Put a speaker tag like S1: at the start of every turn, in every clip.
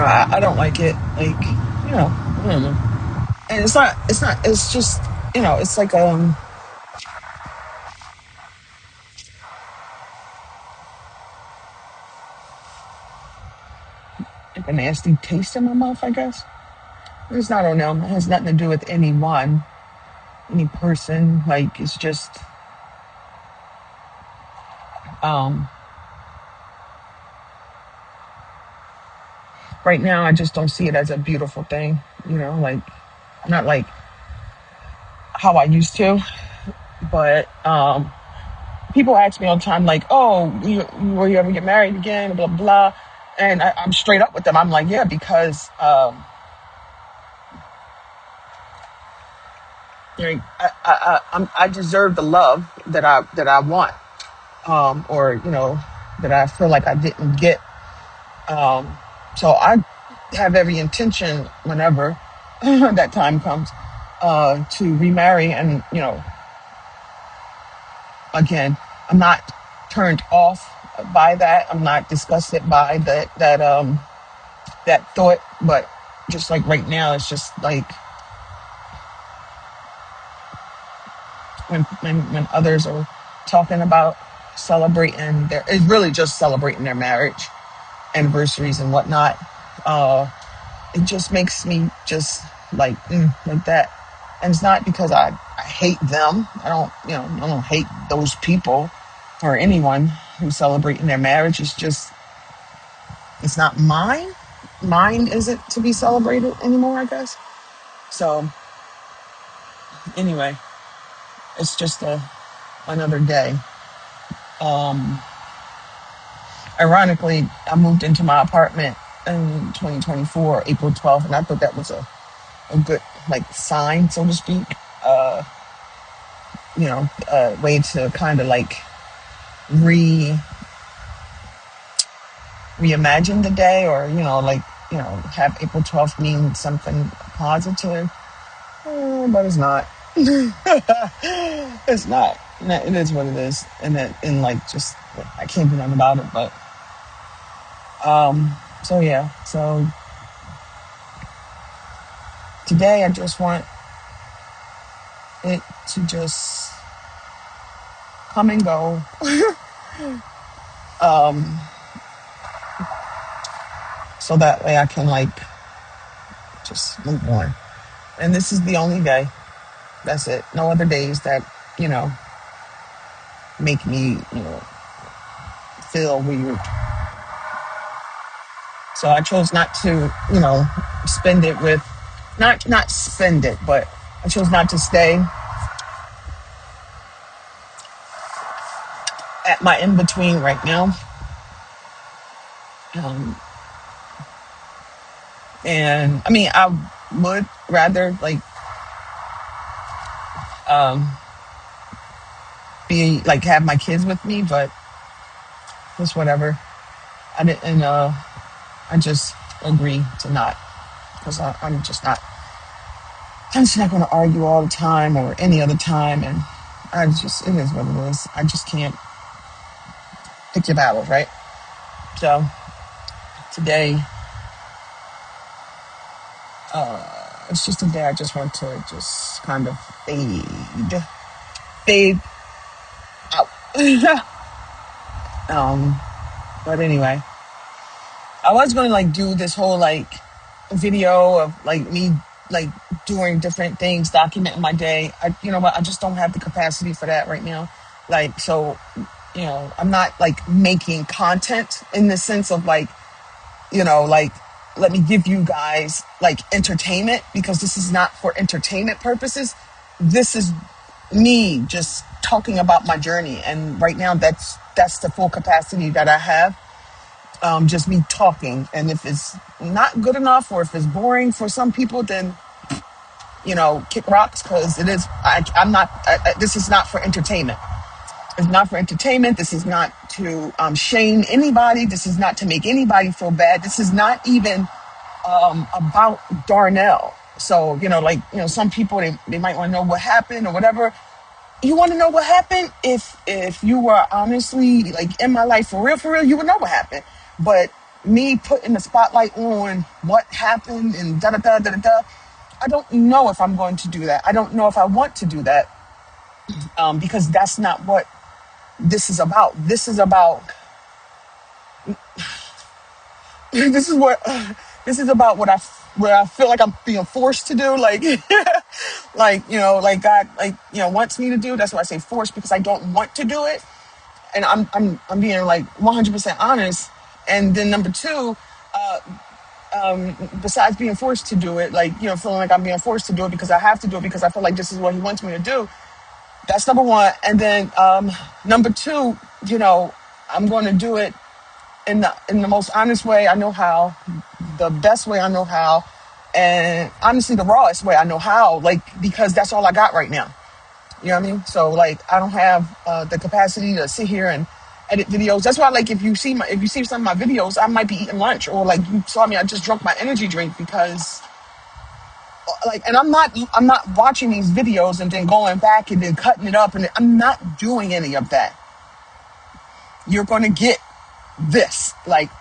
S1: I don't like it. Like, I don't know. And it's just, it's like a nasty taste in my mouth, I guess. It's not, I don't know. It has nothing to do with anyone, any person. Like, it's just, um, right now, I just don't see it as a beautiful thing, like, not like how I used to, but, people ask me all the time, like, "Oh, will you ever get married again?" Blah blah, and I'm straight up with them. I'm like, "Yeah," because like, I deserve the love that I want, or that I feel like I didn't get. Um, so I have every intention whenever that time comes to remarry, and again, I'm not turned off by that. I'm not disgusted by that thought, but just like right now, it's just like when others are talking about celebrating their, it's really just celebrating their marriage anniversaries and whatnot. Uh, it just makes me just like like that, and it's not because I hate them. I don't hate those people or anyone who's celebrating their marriage. It's just it's not mine. Mine isn't to be celebrated anymore, I guess. So anyway, it's just another day. Um, Ironically, I moved into my apartment in 2024, April 12th, and I thought that was a good like sign, so to speak. Uh, a way to kind of like re reimagine the day, or like have April 12th mean something positive. But it's not. It's not. It is what it is, and like just I can't do nothing about it. But so yeah. So today I just want it to just come and go, um, so that way I can like just move on. And this is the only day. That's it. No other days that you know make me feel weird. So I chose not to spend it with not spend it, but I chose not to stay at my in between right now. Um, and I mean, I would rather like um, be like have my kids with me, but just whatever. I didn't. I just agree to not because I'm just not. I'm just not going to argue all the time or any other time, and it is what it is. I just can't pick your battles, right? So today, it's just a day I just want to just kind of fade out. um, but anyway, I was going to like do this whole like video of like me like doing different things, documenting my day. You know what? I just don't have the capacity for that right now. Like, so, I'm not like making content in the sense of like, like, let me give you guys like entertainment, because this is not for entertainment purposes. This is me just talking about my journey. And right now that's the full capacity that I have. Just me talking. And if it's not good enough or if it's boring for some people, then kick rocks, because it is. I'm not. This is not for entertainment. It's not for entertainment. This is not to shame anybody. This is not to make anybody feel bad. This is not even about Darnell. So some people they might want to know what happened or whatever. You want to know what happened? If you were honestly like in my life for real, you would know what happened. But me putting the spotlight on what happened and da da da da da da. I don't know if I'm going to do that. I don't know if I want to do that, because that's not what this is about. This is about this is what this is about what I feel like I'm being forced to do, like like like God, like wants me to do. That's why I say forced, because I don't want to do it, and I'm being like 100% honest. And then number two, besides being forced to do it, like feeling like I'm being forced to do it because I have to do it because I feel like this is what He wants me to do. That's number one. And then number two, I'm going to do it in the most honest way I know how, the best way I know how, and honestly the rawest way I know how. Like, because that's all I got right now. You know what I mean? So like, I don't have the capacity to sit here and edit videos. That's why, like, if you see some of my videos, I might be eating lunch, or like you saw me, I just drunk my energy drink because like, and I'm not watching these videos and then going back and then cutting it up, and I'm not doing any of that. You're going to get this, like.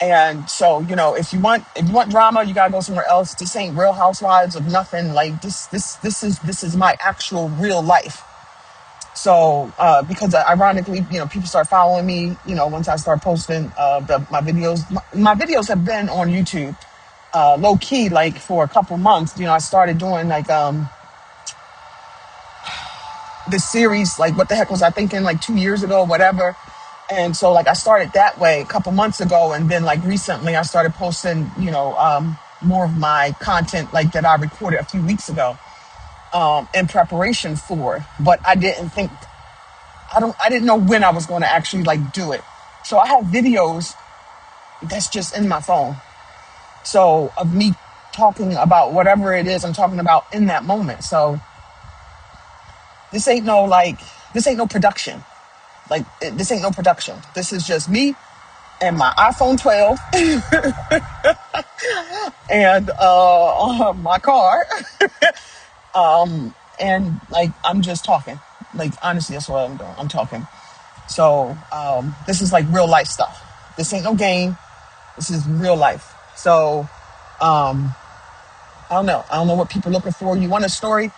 S1: And so, if you want drama, you gotta go somewhere else. This ain't Real Housewives of nothing. Like, this is my actual real life. So, because ironically, people start following me, once I start posting my videos. My videos have been on YouTube, low key, like for a couple months. I started doing like this series, like what the heck was I thinking, like 2 years ago, whatever. And so like I started that way a couple months ago, and then like recently I started posting, more of my content like that I recorded a few weeks ago, in preparation for. But I didn't know when I was going to actually like do it. So I have videos that's just in my phone. So of me talking about whatever it is I'm talking about in that moment. So this ain't no like this ain't no production. Like, this ain't no production. This is just me and my iPhone 12 and my car. And like, I'm just talking. Like, honestly, that's what I'm doing. I'm talking. So this is like real life stuff. This ain't no game. This is real life. So I don't know. I don't know what people are looking for. You want a story?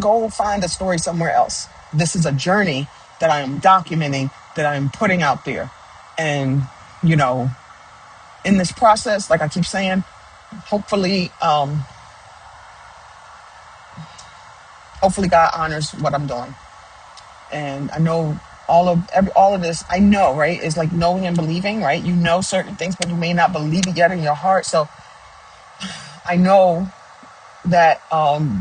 S1: Go find a story somewhere else. This is a journey that I am documenting, that I am putting out there. And, in this process, like I keep saying, hopefully, hopefully God honors what I'm doing. And I know all of this, I know, right? It's like knowing and believing, right? You know certain things, but you may not believe it yet in your heart. So I know that, all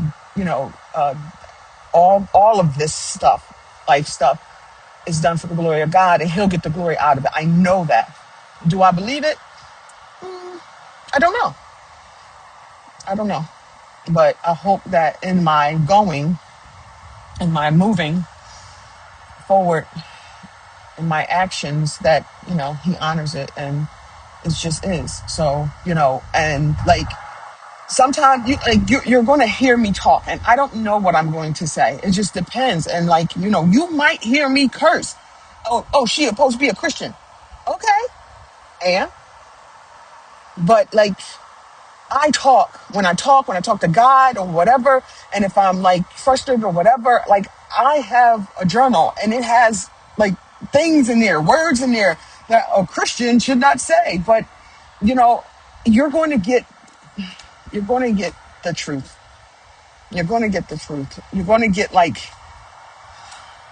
S1: of this stuff, life stuff, is done for the glory of God, and He'll get the glory out of it. I know that. Do I believe it? I don't know. I don't know. But I hope that in my going, in my moving forward, in my actions, that, He honors it, and it just is. So, and like, sometimes you're going to hear me talk, and I don't know what I'm going to say. It just depends. And like, you might hear me curse. Oh, she supposed to be a Christian. Okay. And, but like, when I talk to God or whatever, and if I'm like frustrated or whatever, like, I have a journal, and it has like things in there, words in there that a Christian should not say. But, you know, you're going to get, you're going to get the truth. You're going to get the truth. You're going to get like,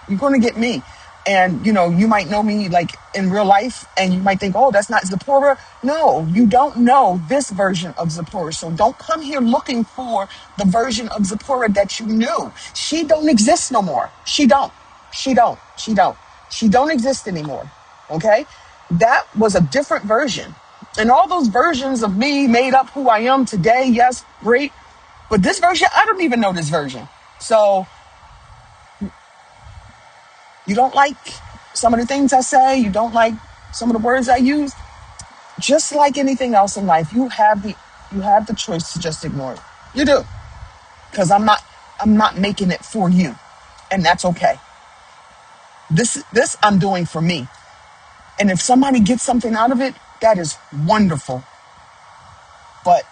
S1: you're going to get me. And, you might know me like in real life, and you might think, oh, that's not Zipporah. No, you don't know this version of Zipporah. So don't come here looking for the version of Zipporah that you knew. She don't exist no more. She don't. She don't. She don't. She don't exist anymore. Okay? That was a different version. And all those versions of me made up who I am today. Yes, great. But this version, I don't even know this version. So you don't like some of the things I say, you don't like some of the words I use, just like anything else in life, you have the choice to just ignore it. You do. Because I'm not making it for you. And that's okay. This I'm doing for me. And if somebody gets something out of it, that is wonderful. But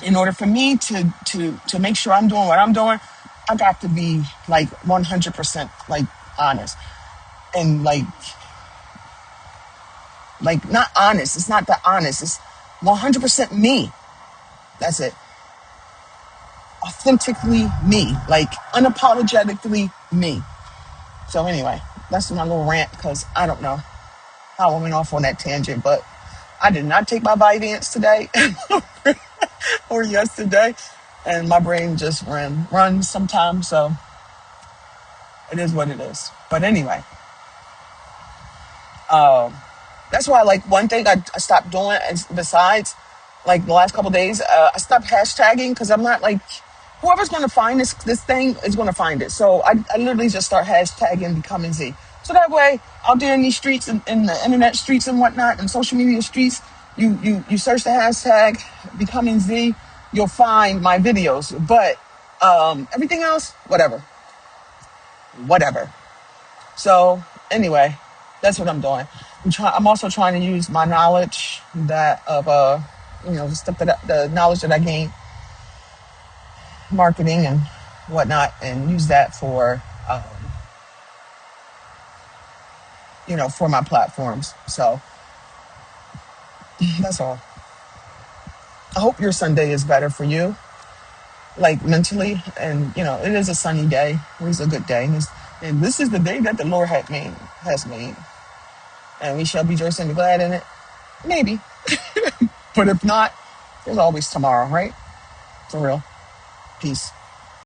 S1: in order for me to make sure I'm doing what I'm doing, I got to be like 100% like honest and like not honest. It's not that honest. It's 100% me. That's it. Authentically me, like unapologetically me. So anyway, that's my little rant because I don't know how I went off on that tangent, but I did not take my Vyvanse today or yesterday, and my brain just runs sometimes. So it is what it is. But anyway, um, that's why like one thing I stopped doing, and besides like the last couple of days, I stopped hashtagging because I'm not like whoever's going to find this thing is going to find it. So I literally just start hashtagging becoming Z. So that way, out there in these streets and in the internet streets and whatnot and social media streets, you search the hashtag becoming Z, you'll find my videos. But everything else, whatever. So anyway, that's what I'm doing. I'm also trying to use my knowledge that of the stuff the knowledge that I gained marketing and whatnot, and use that for for my platforms. So that's all. I hope your Sunday is better for you, like mentally, and it is a sunny day. It is a good day, and this is the day that the Lord has made, and we shall be rejoicing and be glad in it. Maybe, but if not, there's always tomorrow, right? For real. Peace.